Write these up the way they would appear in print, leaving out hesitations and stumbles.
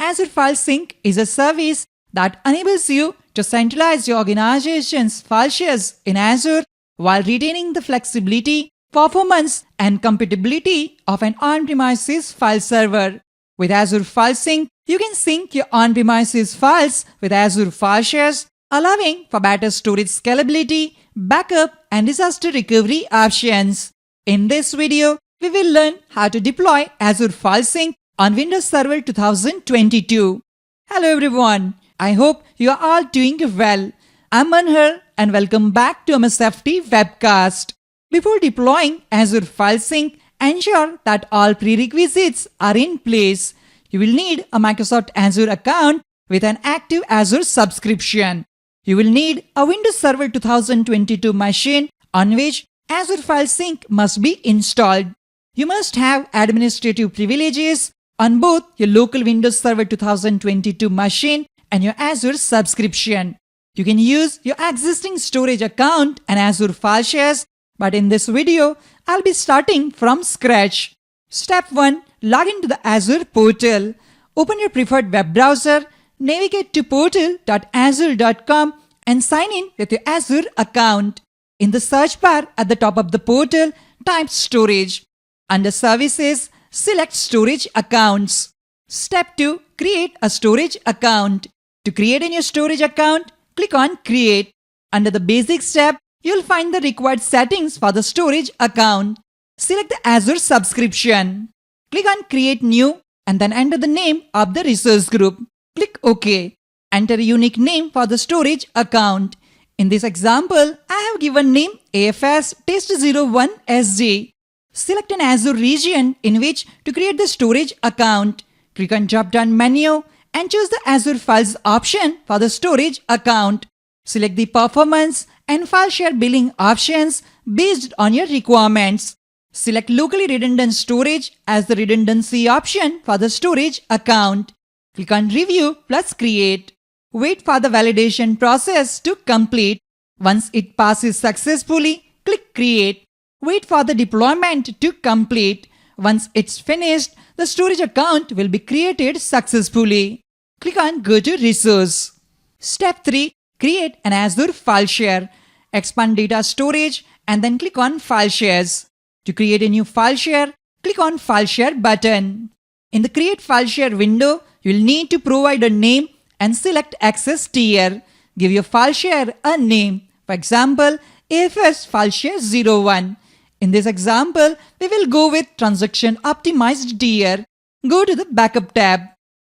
Azure File Sync is a service that enables you to centralize your organization's file shares in Azure while retaining the flexibility, performance, and compatibility of an on-premises file server. With Azure File Sync, you can sync your on-premises files with Azure file shares, allowing for better storage scalability, backup, and disaster recovery options. In this video, we will learn how to deploy Azure File Sync on Windows Server 2022. Hello everyone, I hope you are all doing well. I'm Manhar and welcome back to MSFT Webcast. Before deploying Azure File Sync, ensure that all prerequisites are in place. You will need a Microsoft Azure account with an active Azure subscription. You will need a Windows Server 2022 machine on which Azure File Sync must be installed. You must have administrative privileges on both your local Windows Server 2022 machine and your Azure subscription. You can use your existing storage account and Azure file shares, but in this video, I'll be starting from scratch. Step 1. Log into the Azure portal. Open your preferred web browser, navigate to portal.azure.com and sign in with your Azure account. In the search bar at the top of the portal, type Storage. Under Services, select Storage Accounts. Step 2. Create a storage account. To create a new storage account, click on Create. Under the Basics tab, you'll find the required settings for the storage account. Select the Azure subscription. Click on Create New and then enter the name of the resource group. Click OK. Enter a unique name for the storage account. In this example, I have given name AFS Test01SG. Select an Azure region in which to create the storage account. Click on drop-down menu and choose the Azure Files option for the storage account. Select the performance and file share billing options based on your requirements. Select locally redundant storage as the redundancy option for the storage account. Click on Review plus Create. Wait for the validation process to complete. Once it passes successfully, click Create. Wait for the deployment to complete. Once it's finished, the storage account will be created successfully. Click on Go to Resource. Step 3. Create an Azure file share. Expand data storage and then click on File Shares. To create a new file share, click on File Share button. In the Create File Share window, you'll need to provide a name and select Access Tier. Give your file share a name. For example, AFS File Share 01. In this example, we will go with Transaction Optimized Tier. Go to the Backup tab.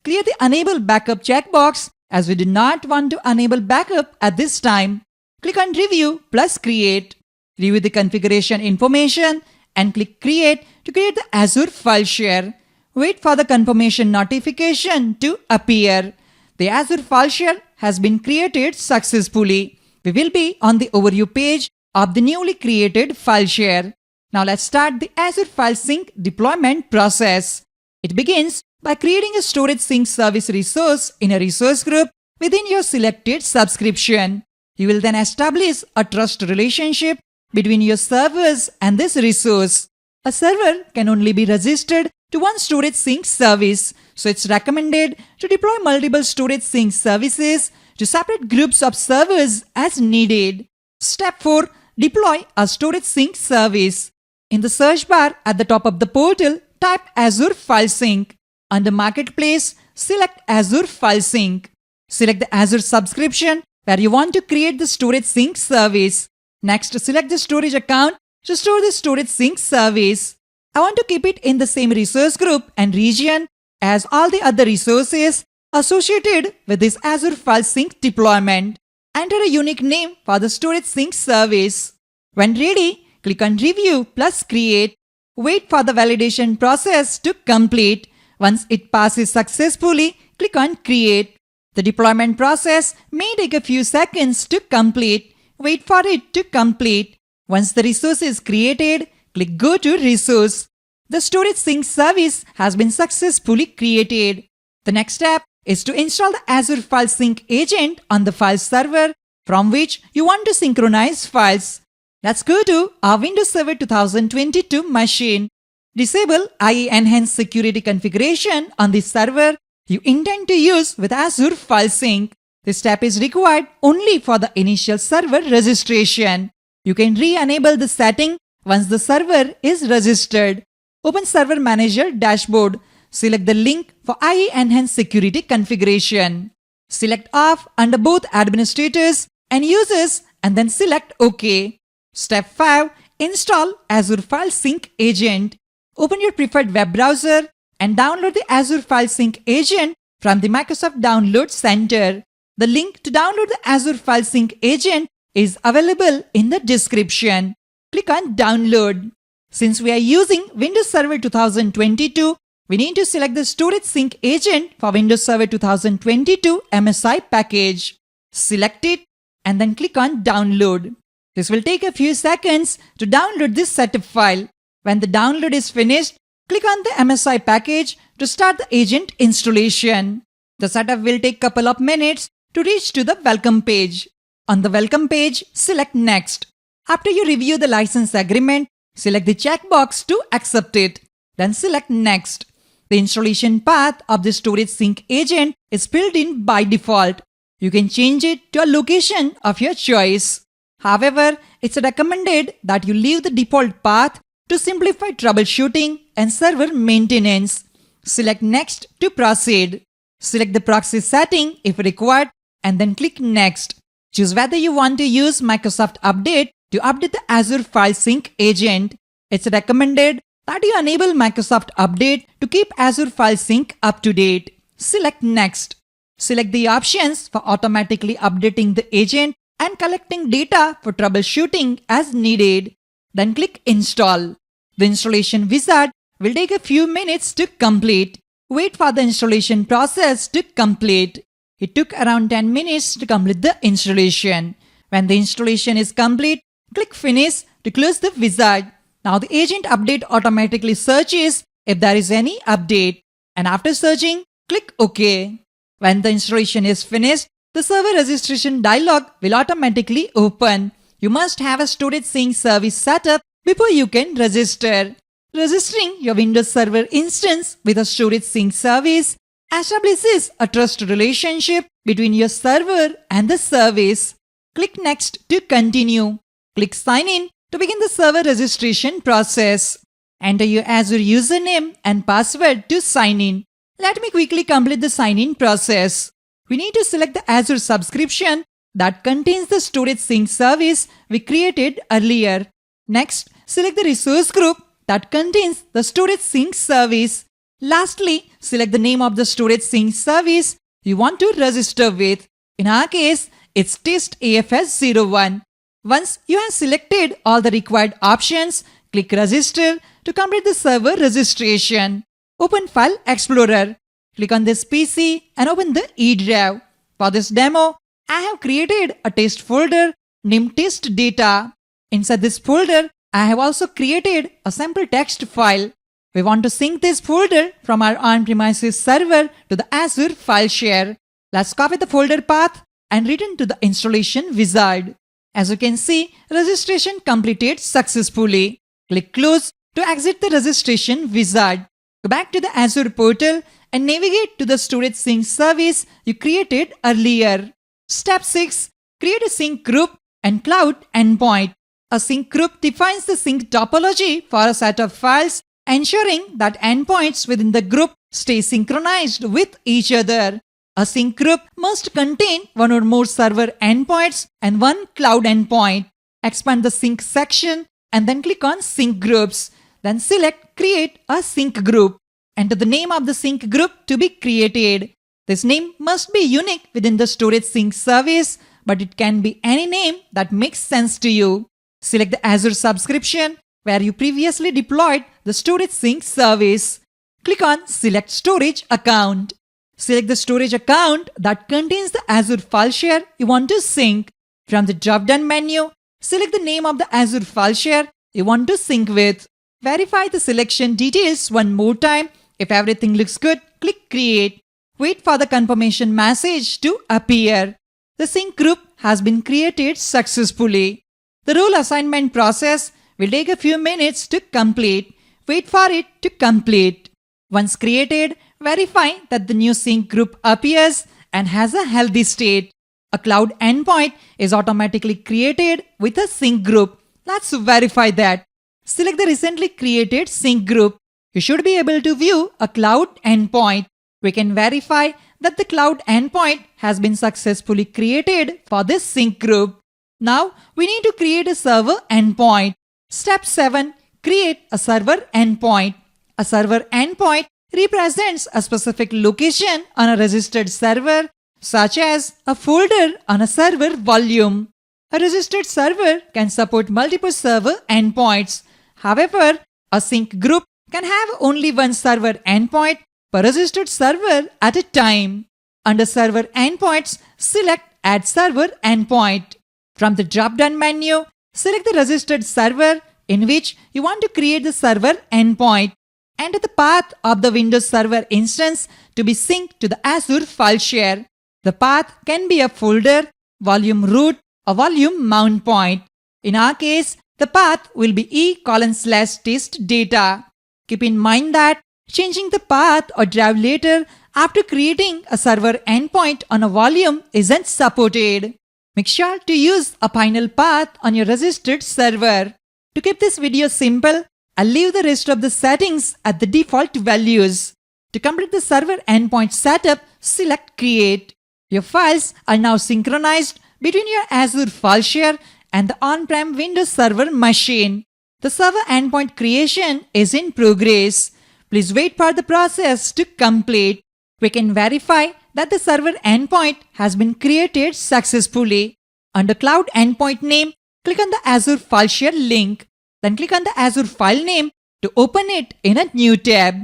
Clear the Enable Backup checkbox as we do not want to enable backup at this time. Click on Review plus Create. Review the configuration information and click Create to create the Azure file share. Wait for the confirmation notification to appear. The Azure file share has been created successfully. We will be on the overview page of the newly created file share. Now let's start the Azure File Sync deployment process. It begins by creating a storage sync service resource in a resource group within your selected subscription. You will then establish a trust relationship between your servers and this resource. A server can only be registered to one storage sync service, so it's recommended to deploy multiple storage sync services to separate groups of servers as needed. Step 4. Deploy a storage sync service. In the search bar at the top of the portal, type Azure File Sync. Under Marketplace, select Azure File Sync. Select the Azure subscription where you want to create the storage sync service. Next, select the storage account to store the storage sync service. I want to keep it in the same resource group and region as all the other resources associated with this Azure File Sync deployment. Enter a unique name for the storage sync service. When ready, click on Review plus Create. Wait for the validation process to complete. Once it passes successfully, click on Create. The deployment process may take a few seconds to complete. Wait for it to complete. Once the resource is created, click Go to Resource. The storage sync service has been successfully created. The next step is to install the Azure File Sync agent on the file server from which you want to synchronize files. Let's go to our Windows Server 2022 machine. Disable IE Enhanced Security configuration on this server you intend to use with Azure File Sync. This step is required only for the initial server registration. You can re-enable the setting once the server is registered. Open Server Manager dashboard. Select the link for IE Enhanced Security configuration. Select Off under both Administrators and Users and then select OK. Step 5. Install Azure File Sync Agent. Open your preferred web browser and download the Azure File Sync Agent from the Microsoft Download Center. The link to download the Azure File Sync Agent is available in the description. Click on Download. Since we are using Windows Server 2022, we need to select the Storage Sync Agent for Windows Server 2022 MSI package. Select it and then click on Download. This will take a few seconds to download this setup file. When the download is finished, click on the MSI package to start the agent installation. The setup will take a couple of minutes to reach to the welcome page. On the welcome page, select Next. After you review the license agreement, select the checkbox to accept it. Then select Next. The installation path of the Storage Sync Agent is filled in by default. You can change it to a location of your choice. However, it's recommended that you leave the default path to simplify troubleshooting and server maintenance. Select Next to proceed. Select the proxy setting if required and then click Next. Choose whether you want to use Microsoft Update to update the Azure File Sync Agent. It's recommended that you enable Microsoft Update to keep Azure File Sync up to date. Select Next. Select the options for automatically updating the agent and collecting data for troubleshooting as needed. Then click Install. The installation wizard will take a few minutes to complete. Wait for the installation process to complete. It took around 10 minutes to complete the installation. When the installation is complete, click Finish to close the wizard. Now the agent update automatically searches if there is any update. And after searching, click OK. When the installation is finished, the server registration dialog will automatically open. You must have a Storage Sync service set up before you can register. Registering your Windows Server instance with a Storage Sync service establishes a trust relationship between your server and the service. Click Next to continue. Click Sign In to begin the server registration process. Enter your Azure username and password to sign in. Let me quickly complete the sign-in process. We need to select the Azure subscription that contains the Storage Sync service we created earlier. Next, select the resource group that contains the Storage Sync service. Lastly, select the name of the Storage Sync service you want to register with. In our case, it's Test AFS 01. Once you have selected all the required options, click Register to complete the server registration. Open File Explorer. Click on this PC and open the E drive. For this demo, I have created a test folder named Test Data. Inside this folder, I have also created a sample text file. We want to sync this folder from our on-premises server to the Azure file share. Let's copy the folder path and return to the installation wizard. As you can see, registration completed successfully. Click Close to exit the registration wizard. Go back to the Azure portal and navigate to the Storage Sync service you created earlier. Step 6. Create a sync group and cloud endpoint. A sync group defines the sync topology for a set of files, ensuring that endpoints within the group stay synchronized with each other. A sync group must contain one or more server endpoints and one cloud endpoint. Expand the sync section and then click on Sync Groups. Then select Create a Sync Group. Enter the name of the sync group to be created. This name must be unique within the Storage Sync service, but it can be any name that makes sense to you. Select the Azure subscription where you previously deployed the Storage Sync service. Click on Select Storage Account. Select the storage account that contains the Azure file share you want to sync. From the drop-down menu, select the name of the Azure file share you want to sync with. Verify the selection details one more time. If everything looks good, click Create. Wait for the confirmation message to appear. The sync group has been created successfully. The role assignment process will take a few minutes to complete. Wait for it to complete. Once created, verify that the new sync group appears and has a healthy state. A cloud endpoint is automatically created with a sync group. Let's verify that. Select the recently created sync group. You should be able to view a cloud endpoint. We can verify that the cloud endpoint has been successfully created for this sync group. Now we need to create a server endpoint. Step 7. Create a server endpoint. A server endpoint represents a specific location on a registered server, such as a folder on a server volume. A registered server can support multiple server endpoints. However, a sync group can have only one server endpoint per registered server at a time. Under Server Endpoints, select Add Server Endpoint. From the drop-down menu, select the registered server in which you want to create the server endpoint. Enter the path of the Windows Server instance to be synced to the Azure file share. The path can be a folder, volume root, or volume mount point. In our case, the path will be e:/test data. Keep in mind that changing the path or drive later after creating a server endpoint on a volume isn't supported. Make sure to use a final path on your registered server. To keep this video simple, I'll leave the rest of the settings at the default values. To complete the server endpoint setup, select Create. Your files are now synchronized between your Azure file share and the on-prem Windows Server machine. The server endpoint creation is in progress. Please wait for the process to complete. We can verify that the server endpoint has been created successfully. Under Cloud Endpoint Name, click on the Azure File Share link. Then click on the Azure file name to open it in a new tab.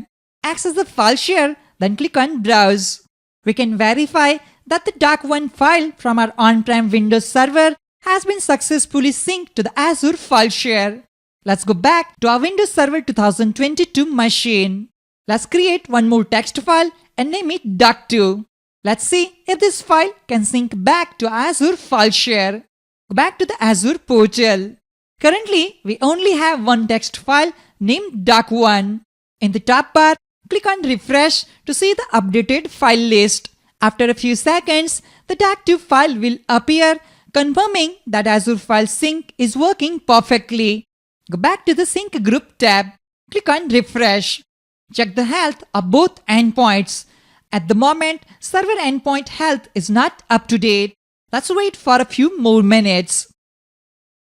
Access the file share, then click on Browse. We can verify that the doc1 file from our on-prem Windows Server has been successfully synced to the Azure file share. Let's go back to our Windows Server 2022 machine. Let's create one more text file and name it doc2. Let's see if this file can sync back to Azure file share. Go back to the Azure portal. Currently, we only have one text file named doc1. In the top bar, click on Refresh to see the updated file list. After a few seconds, the doc2 file will appear, confirming that Azure File Sync is working perfectly. Go back to the Sync Group tab. Click on Refresh. Check the health of both endpoints. At the moment, server endpoint health is not up to date. Let's wait for a few more minutes.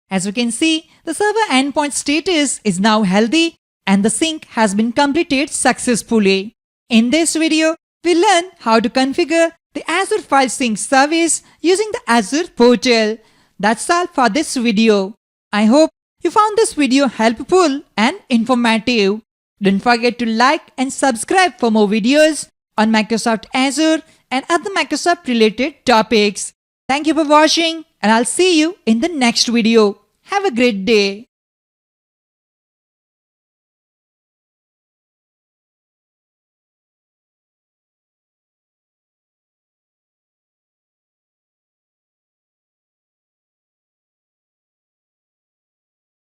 As you can see, the server endpoint status is now healthy and the sync has been completed successfully. In this video, we learn how to configure the Azure File Sync service using the Azure portal. That's all for this video. I hope you found this video helpful and informative. Don't forget to like and subscribe for more videos on Microsoft Azure and other Microsoft related topics. Thank you for watching and I'll see you in the next video. Have a great day.